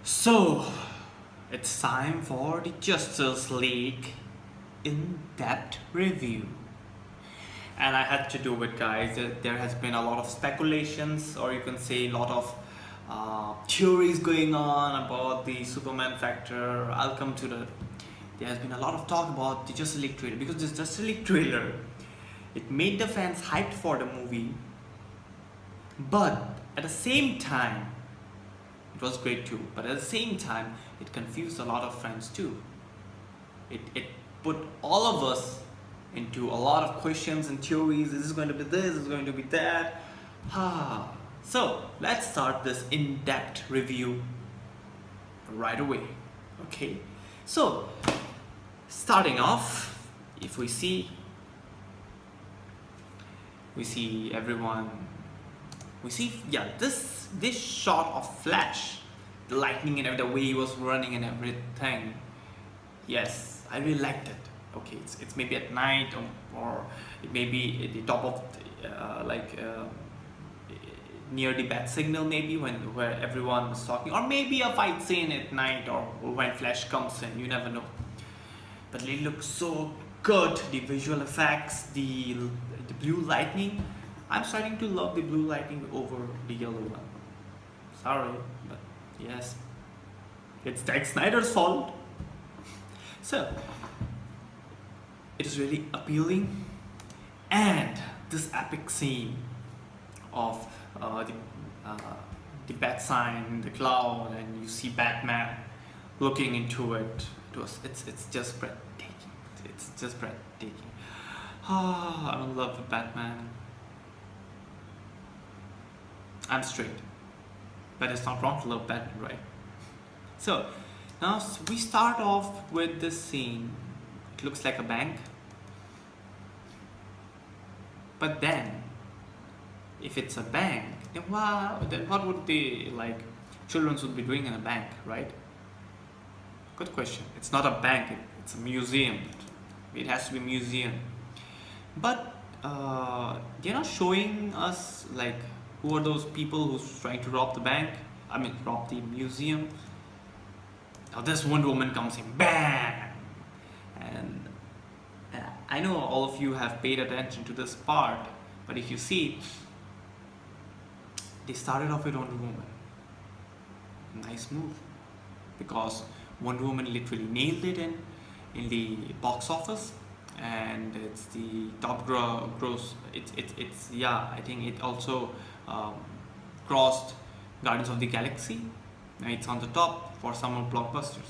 So, it's time for the Justice League in-depth review. And I had to do it, guys. There has been a lot of speculations, or you can say a lot of theories going on about the Superman factor. I'll come to the. There has been a lot of talk about the Justice League trailer, because this Justice League trailer, it made the fans hyped for the movie, but at the same time, it was great too. But at the same time, it confused a lot of fans too. It put all of us into a lot of questions and theories. Is this going to be this? Is it going to be that? So let's start this in-depth review right away. Okay. So starting off, if we see everyone. We see, yeah, this shot of Flash, the lightning and the way he was running and everything. Yes, I really liked it. Okay, it's maybe at night, or it may be at the top of near the bat signal, maybe where everyone was talking, or maybe a fight scene at night, or when Flash comes in. You never know. But it looks so good. The visual effects, the blue lightning. I'm starting to love the blue lightning over the yellow one. Sorry, but yes, it's Zack Snyder's fault. So, it is really appealing, and this epic scene of the bat sign in the cloud, and you see Batman looking into it. It's just breathtaking. It's just breathtaking. I love Batman. I'm straight, but it's not wrong to love Batman, right? So now we start off with this scene. It looks like a bank, but then if it's a bank, then what would the children would be doing in a bank, right? Good question. It's not a bank. It's a museum. It has to be a museum, but they're not showing us who are those people who's trying to rob the bank? Rob the museum. Now this Wonder Woman comes in, bam! And I know all of you have paid attention to this part, but if you see, they started off with Wonder Woman. Nice move, because Wonder Woman literally nailed it in the box office, and it's the top gross. It's yeah. I think it also crossed Guardians of the Galaxy. It's on the top for summer blockbusters.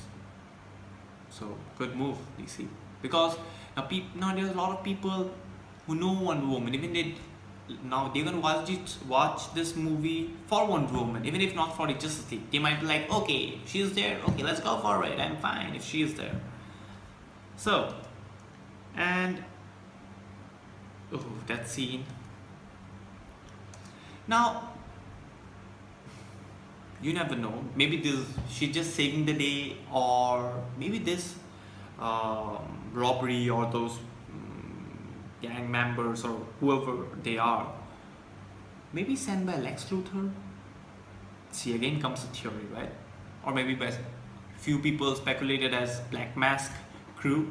So good move, DC. Because now there's a lot of people who know Wonder Woman. Even now they're gonna watch this movie for Wonder Woman, even if not for the Justice League. They might be like, okay, she's there. Okay, let's go for it. I'm fine if she is there. So, and that scene. Now, you never know. Maybe she's just saving the day, or maybe this robbery, or those gang members, or whoever they are, maybe sent by Lex Luthor. See, again comes the theory, right? Or maybe by few people speculated as Black Mask crew.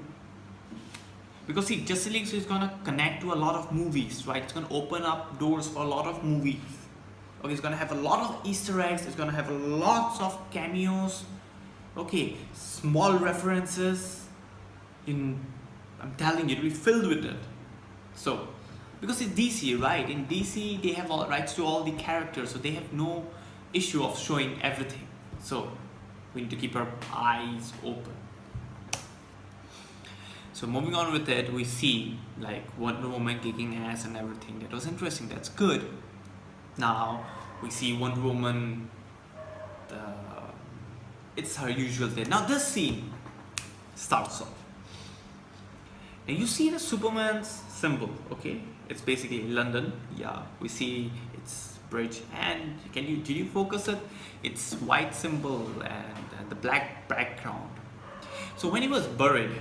Because see, Justice League is gonna connect to a lot of movies, right? It's gonna open up doors for a lot of movies. Okay, it's gonna have a lot of Easter eggs. It's gonna have lots of cameos. Okay, small references. I'm telling you, it'll be filled with it. So, because it's DC, right? In DC, they have all rights to all the characters, so they have no issue of showing everything. So, we need to keep our eyes open. So moving on with it, we see Wonder Woman kicking ass and everything. That was interesting. That's good. Now we see Wonder Woman. It's her usual day. Now this scene starts off. Now you see the Superman's symbol. Okay, it's basically London. Yeah, we see its bridge, and did you focus it? It's white symbol and the black background. So when he was buried,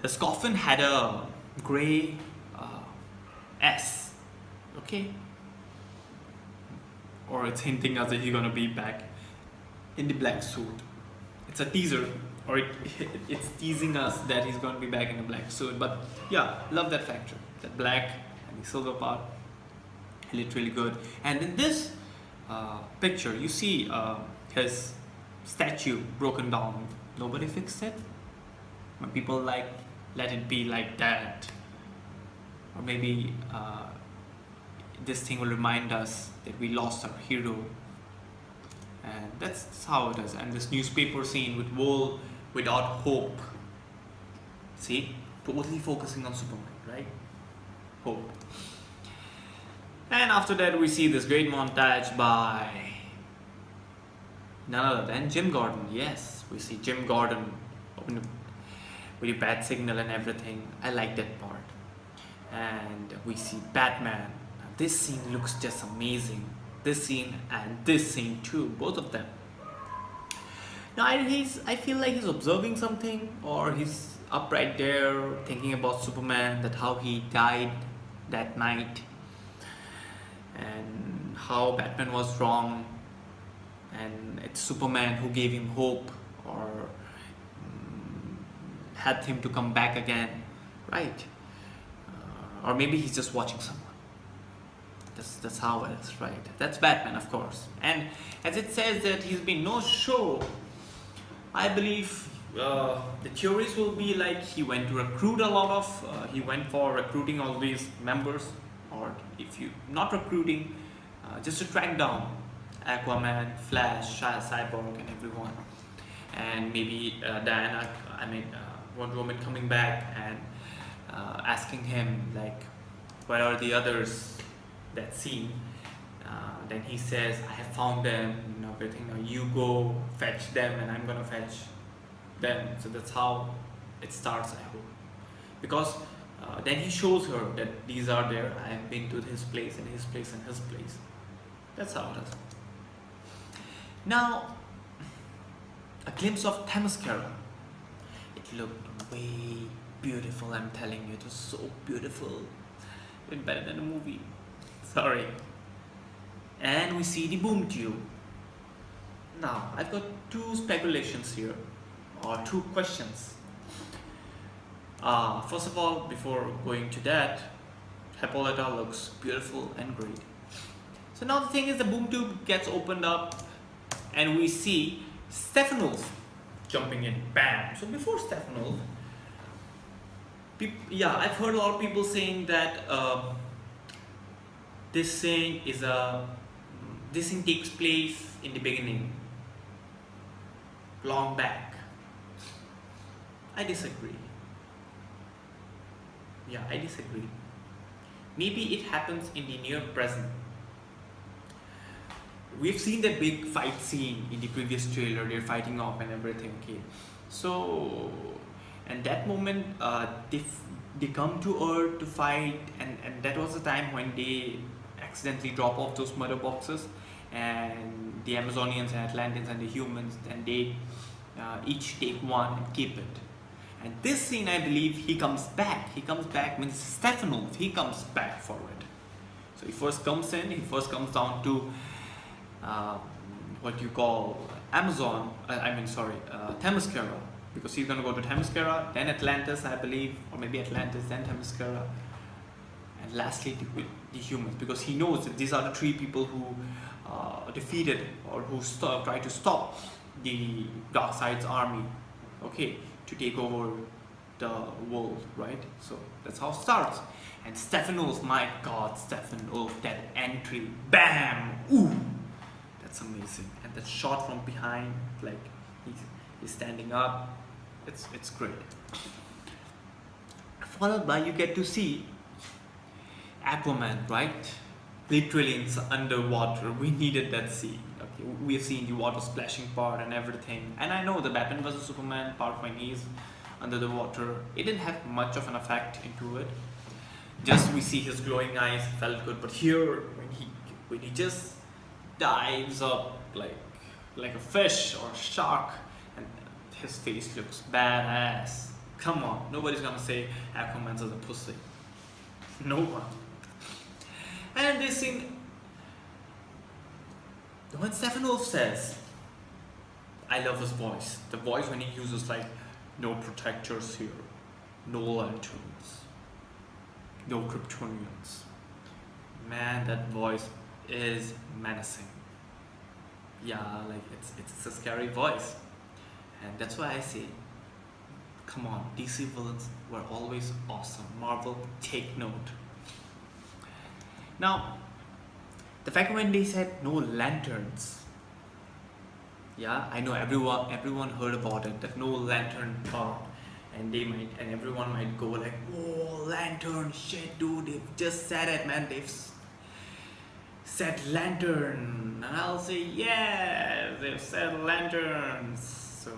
his coffin had a gray S, okay? Or it's hinting us that he's gonna be back. in the black suit. It's a teaser, or it's teasing us that he's going to be back in a black suit. But yeah, love that factor, that black and the silver part. Literally good. And in this picture, you see his statue broken down. Nobody fixed it. When people like, let it be like that, or maybe this thing will remind us that we lost our hero. And that's how it is. And this newspaper scene with wool without hope. See, totally focusing on Superman, right? Hope. And after that, we see this great montage by none other than Jim Gordon. Yes, we see Jim Gordon with a bat signal and everything. I like that part. And we see Batman. Now, this scene looks just amazing. This scene and this scene too, both of them. Now I feel like he's observing something, or he's up right there thinking about Superman, that how he died that night, and how Batman was wrong, and it's Superman who gave him hope, or helped him to come back again, right? Or maybe he's just watching someone. That's how it is, right? That's Batman, of course. And as it says that he's been no show, I believe the theories will be like he went to recruit a lot of, he went for recruiting all these members, or if you not recruiting, just to track down Aquaman, Flash, Cyborg, and everyone. And maybe Wonder Woman coming back and asking him like, where are the others? That scene. Then he says, I have found them, everything. Now you go fetch them, and I'm gonna fetch them. So that's how it starts, I hope. Because then he shows her that these are there. I have been to his place, and his place, and his place. That's how it is. Now, a glimpse of Themyscira. It looked way beautiful, I'm telling you. It was so beautiful. Even better than a movie. Sorry. And we see the boom tube. Now, I've got two speculations here, or two questions. First of all, before going to that, Hippolyta looks beautiful and great. So now the thing is, the boom tube gets opened up, and we see Steppenwolf jumping in. Bam! So before Steppenwolf, I've heard a lot of people saying that this thing takes place in the beginning, long back. I disagree. I disagree. Maybe it happens in the near present. We've seen that big fight scene in the previous trailer. They're fighting off and everything. Okay, so and that moment, they come to Earth to fight, and that was the time when they accidentally drop off those mother boxes, and the Amazonians and Atlanteans and the humans, and they each take one and keep it. And this scene, I believe, he comes back. He comes back, means Steppenwolf, he comes back for it. So he first comes in, he first comes down to what you call Themyscira, because he's going to go to Themyscira, then Atlantis, I believe, or maybe Atlantis, then Themyscira, and lastly the humans, because he knows that these are the three people who defeated, or who tried to stop the Darkseid's army, okay, to take over the world, right? So that's how it starts. And Steppenwolf, my God, Steppenwolf, that entry, bam, ooh, that's amazing. And that shot from behind, like he's standing up, it's great. Followed by, you get to see Aquaman, right? Literally underwater. We needed that scene. Okay, we've seen the water splashing part and everything, and I know the Batman vs Superman part when he's under the water, it didn't have much of an effect into it. Just we see his glowing eyes, felt good. But here, when he just dives up like a fish or a shark, and his face looks badass. Come on, nobody's gonna say Aquaman's a pussy. No one. And this scene, when Steppenwolf says, I love his voice. The voice when he uses like, no protectors here, no lanterns, no Kryptonians. Man, that voice is menacing. Yeah, like it's a scary voice, and that's why I say, come on, DC villains were always awesome. Marvel, take note. Now, the fact when they said no lanterns, yeah, I know everyone heard about it, that no lantern part, and everyone might go like, oh, lantern, shit, dude, they've just said it, man, they've said lantern, and I'll say, yeah, they've said lanterns. So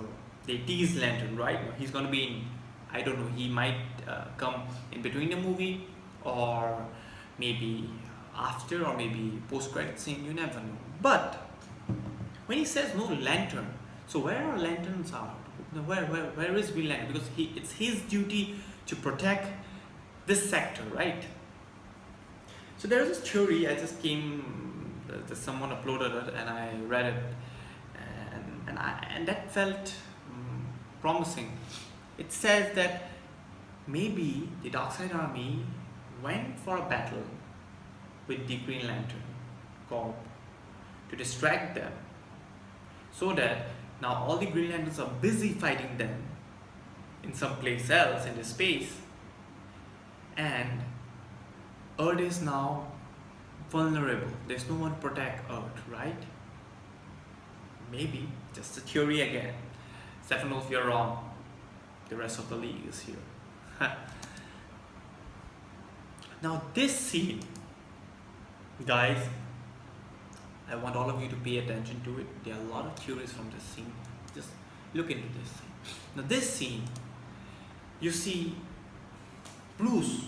they tease lantern, right? He's gonna be in, I don't know, he might come in between the movie, or maybe after, or maybe post-credit scene, you never know. But when he says no lantern, so where are lanterns are? Where is Green Lantern? Because it's his duty to protect this sector, right? So there is this theory, I just someone uploaded it and I read it, and that felt promising. It says that maybe the Darkseid Army went for a battle with the Green Lantern Corps to distract them, so that now all the Green Lanterns are busy fighting them in some place else in the space, and Earth is now vulnerable. There's no one to protect Earth, right? Maybe, just a theory again. Stefano, if you're wrong, the rest of the league is here. Now this scene, guys, I want all of you to pay attention to it. There are a lot of theories from this scene. Just look into this scene. Now this scene, you see Bruce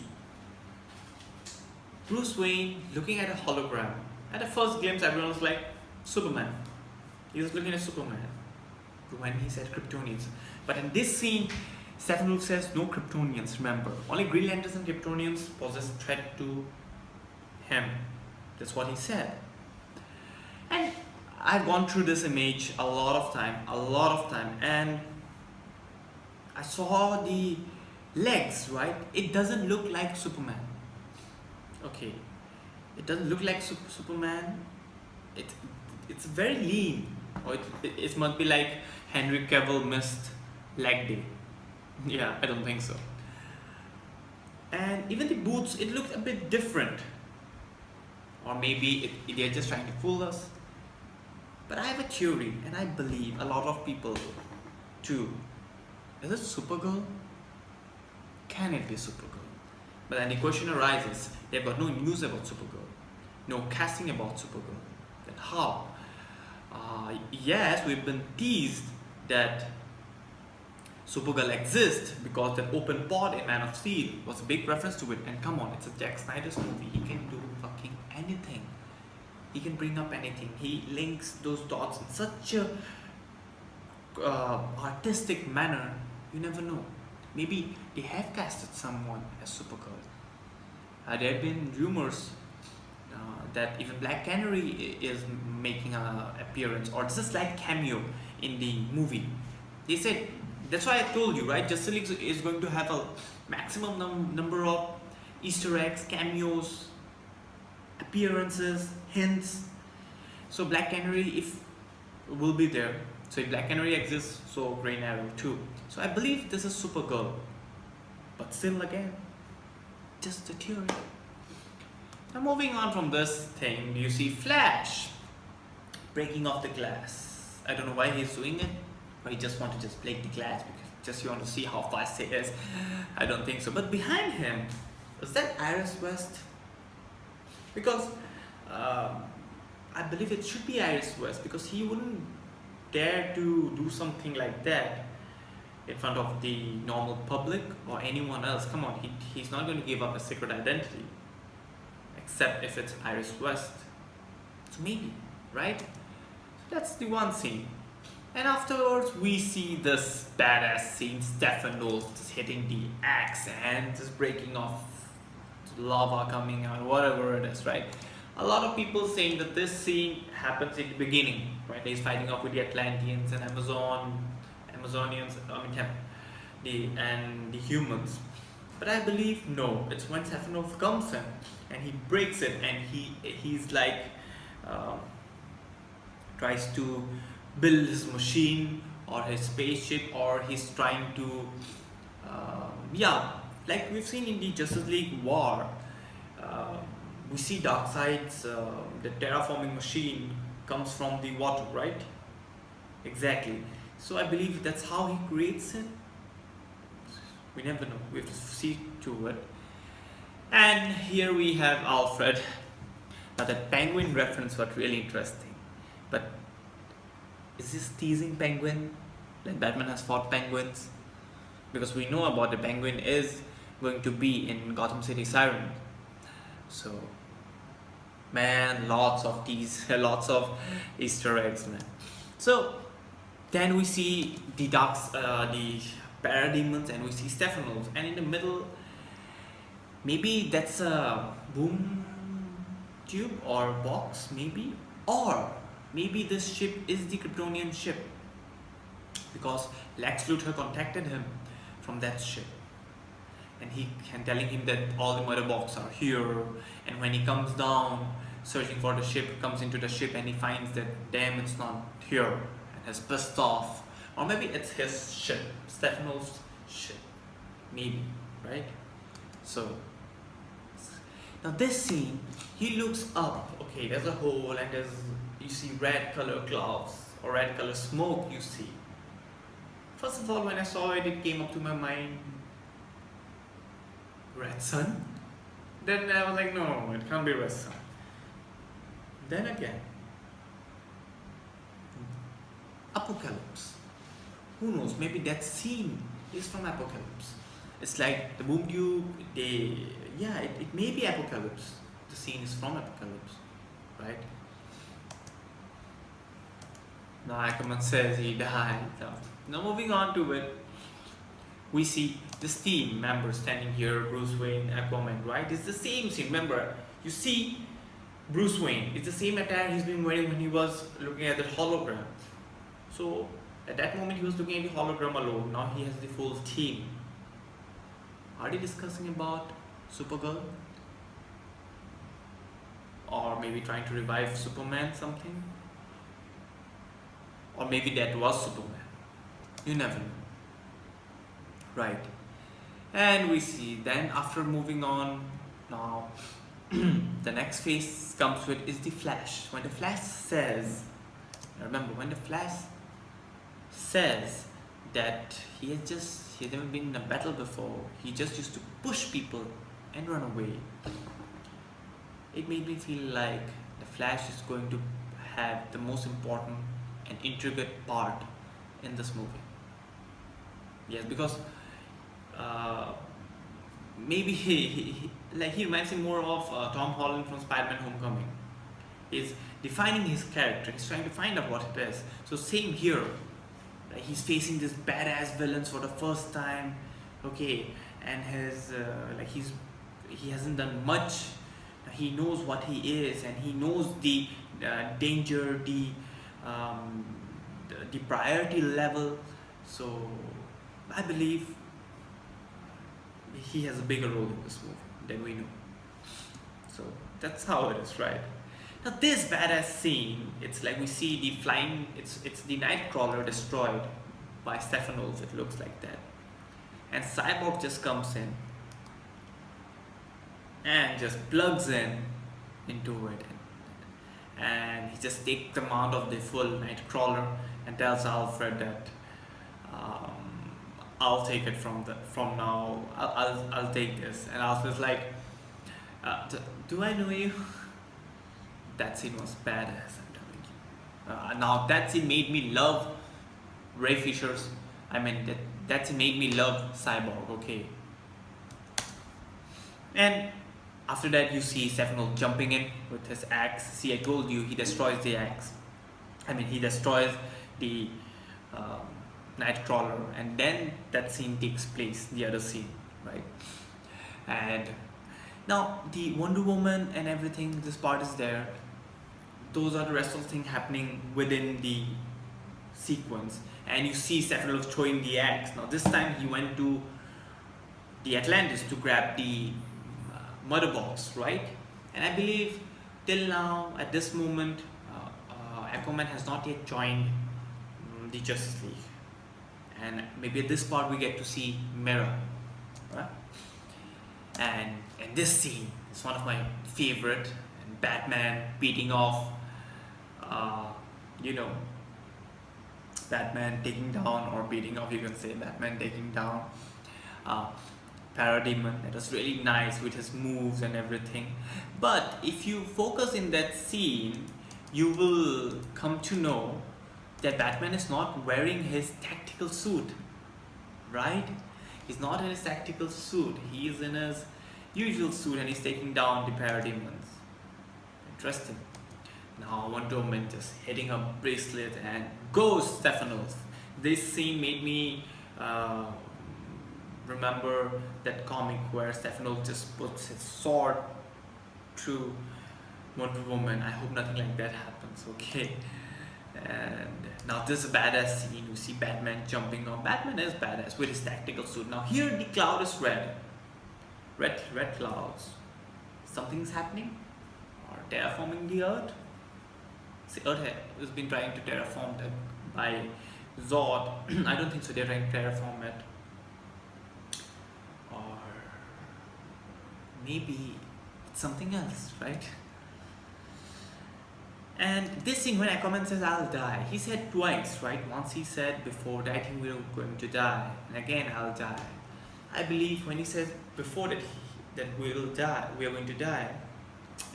Wayne looking at a hologram. At the first glimpse, everyone was like, Superman. He was looking at Superman when he said Kryptonians. But in this scene, Steppenwolf says no Kryptonians, remember. Only Green Lanterns and Kryptonians pose a threat to him. That's what he said. And I've gone through this image a lot of time, and I saw the legs, right? It doesn't look like Superman. Okay, it doesn't look like Superman. It's very lean, or it must be like Henry Cavill missed leg day. Yeah, I don't think so. And even the boots, it looked a bit different, or maybe they're just trying to fool us. But I have a theory, and I believe a lot of people too. Is it Supergirl? Can it be Supergirl? But then the question arises, they've got no news about Supergirl, no casting about Supergirl. Then how? Yes, we've been teased that Supergirl exists because that open pod in Man of Steel was a big reference to it. And come on, it's a Zack Snyder's movie. He can do fucking anything. He can bring up anything. He links those dots in such a artistic manner. You never know. Maybe they have casted someone as Supergirl. There have been rumors that even Black Canary is making an appearance, or just a slight cameo in the movie. They said, that's why I told you, right? Justice League is going to have a maximum number of Easter eggs, cameos, appearances, hints. So Black Canary will be there. So if Black Canary exists, so Green Arrow too. So I believe this is Supergirl. But still again, just a theory. Now moving on from this thing, you see Flash breaking off the glass. I don't know why he's doing it, or he just want to just break the glass because just you want to see how fast he is. I don't think so. But behind him, is that Iris West? Because I believe it should be Iris West, because he wouldn't dare to do something like that in front of the normal public or anyone else. Come on, he's not going to give up a secret identity, except if it's Iris West. So maybe, right? So that's the one scene. And afterwards, we see this badass scene, Steppenwolf just hitting the axe and just breaking off, lava coming out, whatever it is, right? A lot of people saying that this scene happens in the beginning, right? He's fighting off with the Atlanteans and Amazonians, and the humans. But I believe no, it's when Stephanov comes in and he breaks it, and he's like uh, tries to build his machine or his spaceship, or he's trying to yeah, like we've seen in the Justice League War. uh, we see Darkseid's the terraforming machine comes from the water, right? Exactly. So I believe that's how he creates it. We never know. We have to see to it. And here we have Alfred. Now that penguin reference was really interesting. But is this teasing penguin? Like Batman has fought penguins? Because we know about the penguin is going to be in Gotham City Siren. So man, lots of lots of Easter eggs, man. So then we see the the parademons, and we see Stephanos, and in the middle, maybe that's a boom tube or box, maybe, or maybe this ship is the Kryptonian ship, because Lex Luthor contacted him from that ship, and he can telling him that all the mother boxes are here, and when he comes down searching for the ship, comes into the ship, and he finds that damn, it's not here, and has pissed off. Or maybe it's his ship, Stephanos' ship, maybe, right? So now this scene, he looks up, okay, there's a hole, and you see red color clouds or red color smoke, you see. First of all, when I saw it, it came up to my mind, red sun? Then I was like, no, it can't be red sun. Then again, Apocalypse. Who knows, maybe that scene is from Apocalypse. It's like the boom tube, it may be Apocalypse. The scene is from Apocalypse, right? Now Aquaman says he died. Now moving on to it, we see this team member standing here, Bruce Wayne, Aquaman, right? It's the same scene. Remember, you see Bruce Wayne, it's the same attire he's been wearing when he was looking at the hologram. So at that moment he was looking at the hologram alone. Now he has the full team. Are they discussing about Supergirl? Or maybe trying to revive Superman, something? Or maybe that was Superman. You never know. Right. And we see then, after moving on, now the next phase comes with is the Flash. When the Flash says, remember, when the Flash says that he has never been in a battle before, he just used to push people and run away. It made me feel like the Flash is going to have the most important and intricate part in this movie. Yes, because maybe he reminds me more of Tom Holland from Spider-Man Homecoming. He's defining his character, he's trying to find out what it is. So same here, right? He's facing this badass villains for the first time, okay, and he hasn't done much. He knows what he is, and he knows the danger, the priority level. So I believe he has a bigger role in this movie than we know. So that's how it is, right? Now this badass scene, it's like we see the flying, it's the Nightcrawler destroyed by Stephanos, it looks like that. And Cyborg just comes in and just plugs into it, and he just takes command of the full Nightcrawler and tells Alfred that I'll take it from now. I'll take this. And Alfred's like, do I know you? That scene was badass, I'm telling you. Now that scene made me love Ray Fisher's. That scene made me love Cyborg. Okay. And after that, you see Stephanopoulos jumping in with his axe. See, I told you, he destroys the axe. He destroys the Nightcrawler, and then that scene takes place, the other scene, right? And now the Wonder Woman and everything, this part is there. those are the rest of the thing happening within the sequence. And you see Steppenwolf throwing the axe. Now this time he went to the Atlantis to grab the mother box, right? And I believe till now, at this moment, Aquaman has not yet joined the Justice League. And maybe at this part we get to see Mera, right? And this scene is one of my favorite. And Batman beating off, you know, Batman taking down, or beating off, you can say, Batman taking down Parademon. That was really nice with his moves and everything. But if you focus in that scene, you will come to know that Batman is not wearing his tactical suit, right? He's not in his tactical suit. He is in his usual suit and he's taking down the Parademons. Interesting. Now Wonder Woman just hitting a bracelet and goes Steppenwolf. This scene made me remember that comic where Steppenwolf just puts his sword through Wonder Woman. I hope nothing like that happens, okay? And now this is a badass scene. You see Batman jumping on. Batman is badass with his tactical suit. Now here the cloud is red. Red clouds. Something's happening? Or terraforming the earth? See, Earth has been trying to terraform them by Zod. I don't think so. They're trying to terraform it. Or maybe it's something else, right? And this scene when Aquaman says, I'll die, he said twice, right? Once he said before that I think we're going to die, and again I'll die. I believe when he says before that that we'll die, we are going to die,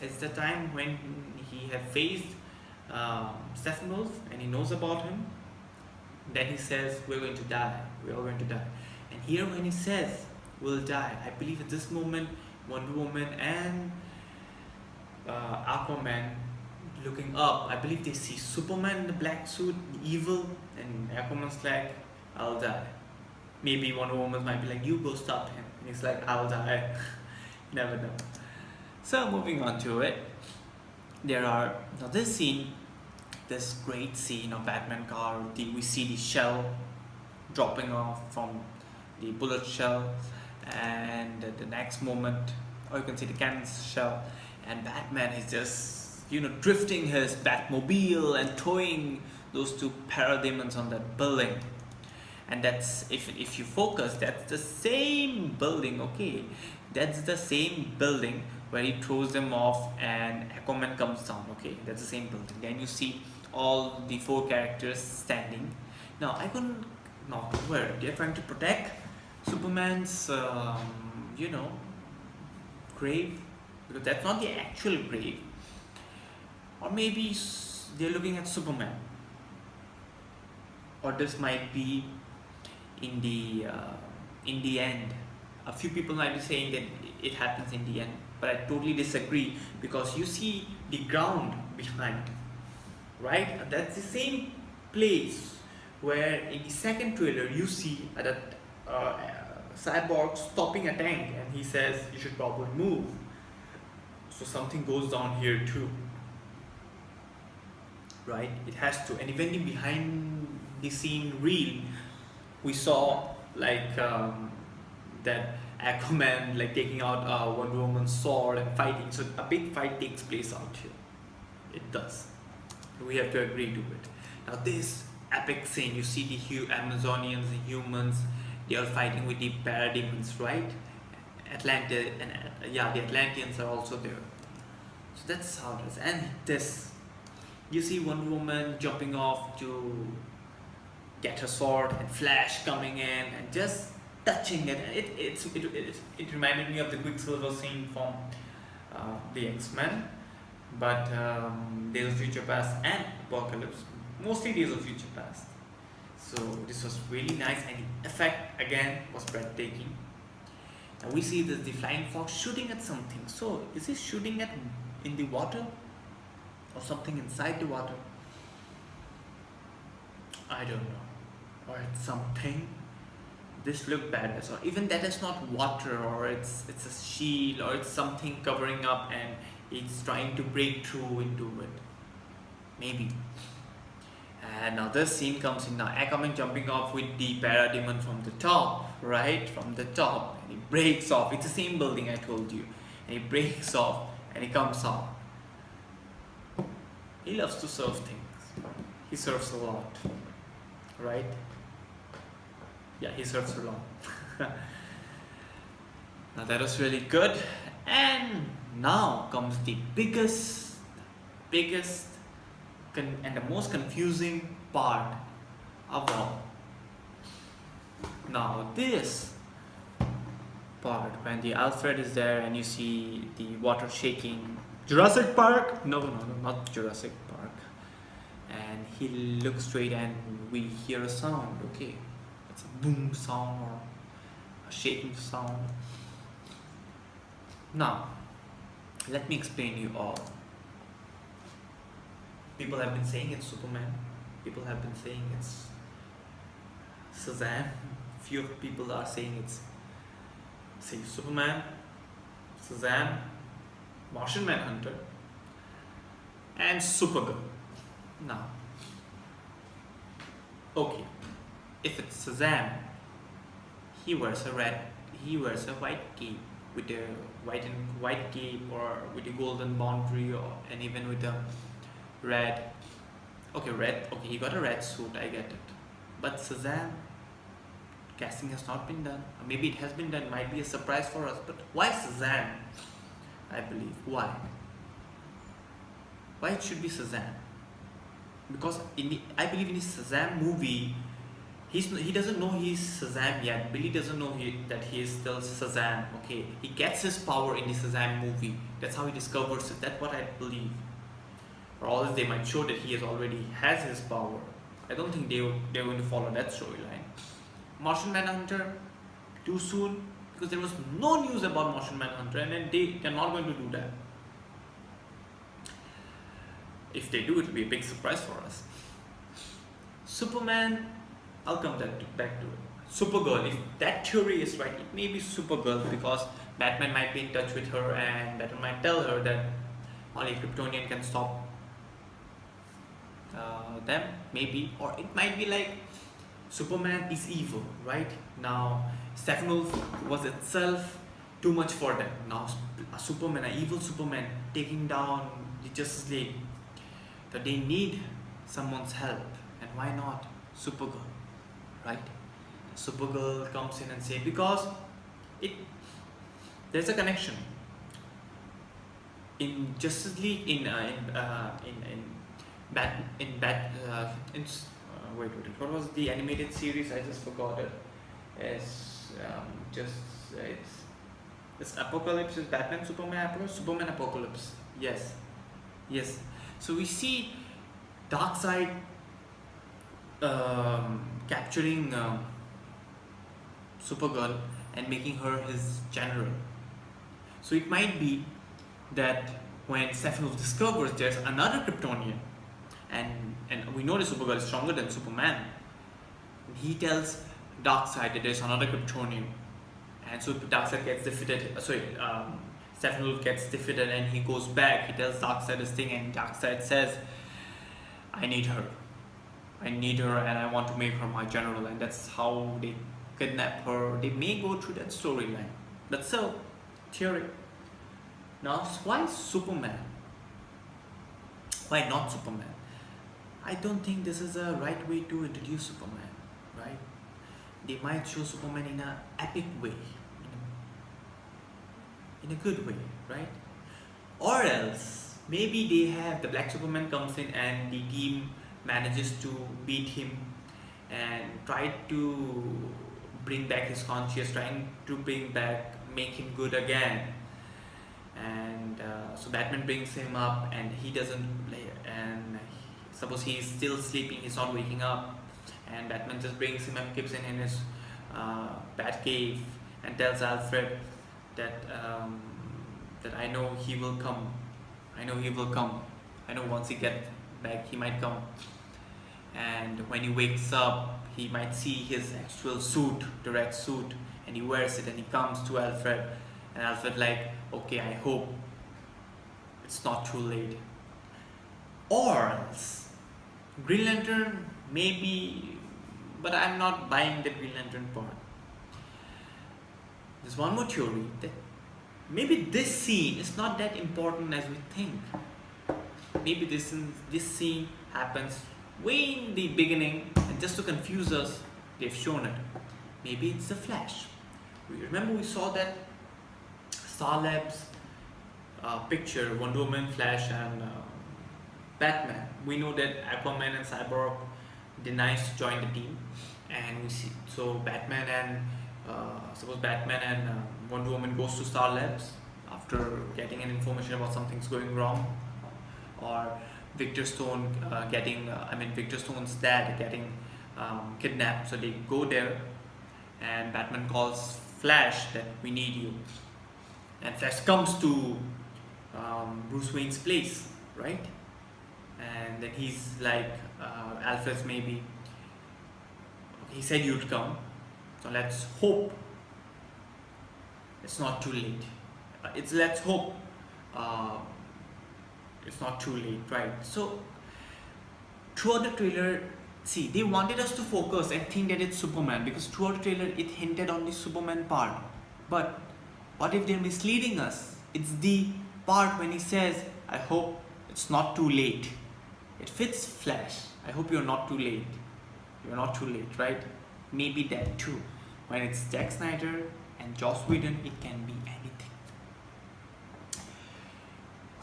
it's the time when he had faced Steppenwolf and he knows about him. Then he says we're going to die, we're all going to die. And here when he says we'll die, I believe at this moment Wonder Woman and Aquaman looking up, I believe they see Superman in the black suit, evil, and Aquaman's like, I'll die. Maybe Wonder Woman might be like, you go stop him. And he's like, I'll die. Never know. So moving on to it, now this scene, this great scene of Batman car, we see the shell dropping off from the bullet shell, and the next moment, or you can see the cannon's shell, and Batman is just drifting his Batmobile and towing those two parademons on that building. And that's, if you focus, that's the same building, okay? That's the same building where he throws them off and Aquaman comes down, okay? That's the same building. Then you see all the four characters standing. Now, where? They're trying to protect Superman's, grave, because that's not the actual grave. Or maybe they're looking at Superman, or this might be in the end. A few people might be saying that it happens in the end, but I totally disagree, because you see the ground behind, right? That's the same place where in the second trailer you see that Cyborg stopping a tank and he says you should probably move. So something goes down here too, right? It has to. And even in behind the scene reel, we saw like that Aquaman like taking out Wonder Woman's sword and fighting. So a big fight takes place out here. It does. We have to agree to it. Now this epic scene, you see the Amazonians, the humans, they are fighting with the parademons, right? The Atlanteans are also there. So that's how it is. And this, you see Wonder Woman jumping off to get her sword, and Flash coming in and just touching it. It reminded me of the Quicksilver scene from the X-Men, but Days of Future Past and Apocalypse, mostly Days of Future Past. So this was really nice, and the effect again was breathtaking. Now we see the flying fox shooting at something. So is he shooting at in the water or something inside the water? I don't know. Or it's something. This looked badass, or even that is not water, or it's a shield, or it's something covering up and it's trying to break through into it. maybe. And now this scene comes in now. Aquaman jumping off with the parademon from the top, right? From the top. And he breaks off. It's the same building I told you. And he breaks off and he comes off. He loves to surf things. He surfs a lot, right? Yeah, he surfs a lot. Now that was really good. And now comes the biggest and the most confusing part of all. Now this part, when the Alfred is there and you see the water shaking. Jurassic Park? No, not Jurassic Park. And he looks straight and we hear a sound. Okay, it's a boom sound or a shaking sound. Now, let me explain you all. People have been saying it's Superman. People have been saying it's Shazam. Few people are saying it's Superman, Shazam, Martian Manhunter, and Supergirl. Now, okay, if it's Shazam, he wears a white cape with a white cape or with a golden boundary, and even with a red. Okay, red. Okay, he got a red suit. I get it. But Shazam, casting has not been done. Or maybe it has been done. Might be a surprise for us. But why Shazam? I believe. Why? Why it should be Shazam? Because I believe in his Shazam movie, he doesn't know he's Shazam yet. Billy doesn't know that he is still Shazam. Okay, he gets his power in the Shazam movie. That's how he discovers it. That's what I believe. Or else they might show that he already has his power. I don't think they're going to follow that storyline. Martian Manhunter, too soon, because there was no news about Martian Manhunter, and then they're not going to do that. If they do, it will be a big surprise for us. Superman, I'll come back to it. Supergirl, if that theory is right, it may be Supergirl because Batman might be in touch with her and Batman might tell her that only Kryptonian can stop them, maybe. Or it might be like Superman is evil, right? Now, Steppenwolf was itself too much for them. Now, a Superman, an evil Superman, taking down the Justice League, that they need someone's help. And why not Supergirl, right? Supergirl comes in and say, because there's a connection in Justice League what was the animated series? I just forgot it. It's Apocalypse. Is Batman Superman Apocalypse? Yes. So we see Darkseid capturing Supergirl and making her his general. So it might be that when Steppenwolf discovers there's another Kryptonian, and we know that Supergirl is stronger than Superman, he tells Darkseid that there's another Kryptonian, and so Darkseid gets defeated. Steppenwolf gets defeated, and he goes back. He tells Darkseid this thing, and Darkseid says, "I need her, and I want to make her my general." And that's how they kidnap her. They may go through that storyline. That's a theory. Now, why Superman? Why not Superman? I don't think this is a right way to introduce Superman, right? They might show Superman in an epic way, in a good way, right? Or else, maybe they have the Black Superman comes in and the team manages to beat him and try to bring back his conscience, trying to make him good again. And so Batman brings him up, and he doesn't play. And suppose he's still sleeping, he's not waking up, and Batman just brings him and keeps him in his Batcave and tells Alfred that I know he will come. I know once he gets back, he might come. And when he wakes up, he might see his actual suit, the red suit, and he wears it, and he comes to Alfred, and Alfred like, okay, I hope it's not too late. Or else Green Lantern maybe, but I'm not buying the Green Lantern part. There's one more theory that maybe this scene is not that important as we think. Maybe this scene happens way in the beginning, and just to confuse us, they've shown it. Maybe it's the Flash. Remember we saw that Star Labs picture, Wonder Woman, Flash, and Batman. We know that Aquaman and Cyborg denies to join the team, and we see so Batman and suppose Batman and Wonder Woman goes to Star Labs after getting an information about something's going wrong, or Victor Stone Victor Stone's dad getting kidnapped. So they go there, and Batman calls Flash that we need you, and Flash comes to Bruce Wayne's place, right? And then he's like, Alfred's maybe, he said you'd come, so let's hope it's not too late. Let's hope it's not too late, right? So throughout the trailer, see, they wanted us to focus and think that it's Superman, because throughout the trailer it hinted on the Superman part. But what if they're misleading us? It's the part when he says, I hope it's not too late. It fits Flash. I hope you're not too late. You're not too late, right? Maybe that too. When it's Zack Snyder and Joss Whedon, it can be anything.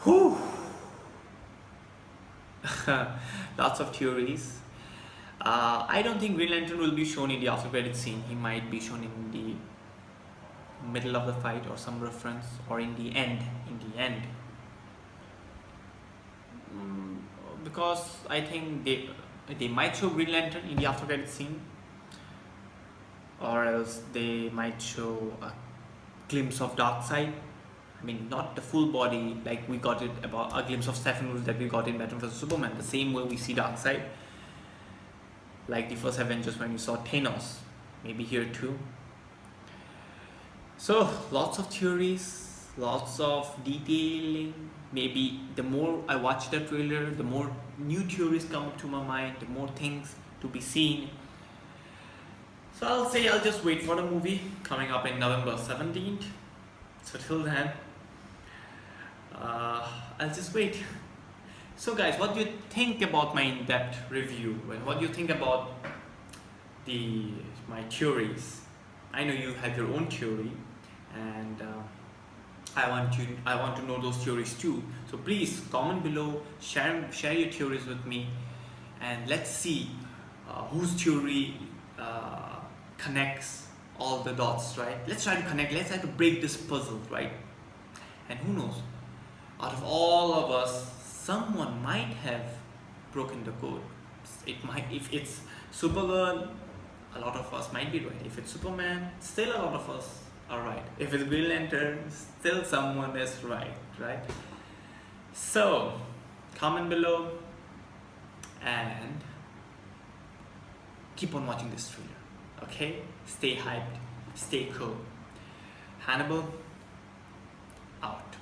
Whew. Lots of theories. I don't think Green Lantern will be shown in the after credit scene. He might be shown in the middle of the fight or some reference, or in the end. Because I think they might show Green Lantern in the after credit scene, or else they might show a glimpse of Darkseid. I mean, not the full body like we got it about a glimpse of Steppenwolf that we got in Batman vs Superman. The same way we see Darkseid, like the first Avengers when we saw Thanos. Maybe here too. So lots of theories, lots of detailing. Maybe the more I watch the trailer, the more new theories come up to my mind, the more things to be seen. So I'll just wait for the movie coming up in November 17th. So till then, I'll just wait. So guys, what do you think about my in-depth review? What do you think about my theories? I know you have your own theory, and I want to know those theories too. So please comment below, share your theories with me, and let's see whose theory connects all the dots, right? Let's try to break this puzzle, right? And who knows, out of all of us, someone might have broken the code. It might, if it's Supergirl, a lot of us might be right. If it's Superman, still a lot of us are right. If it's Green Lantern, still someone is right? So comment below and keep on watching this trailer. Okay, stay hyped, stay cool. Hannibal out.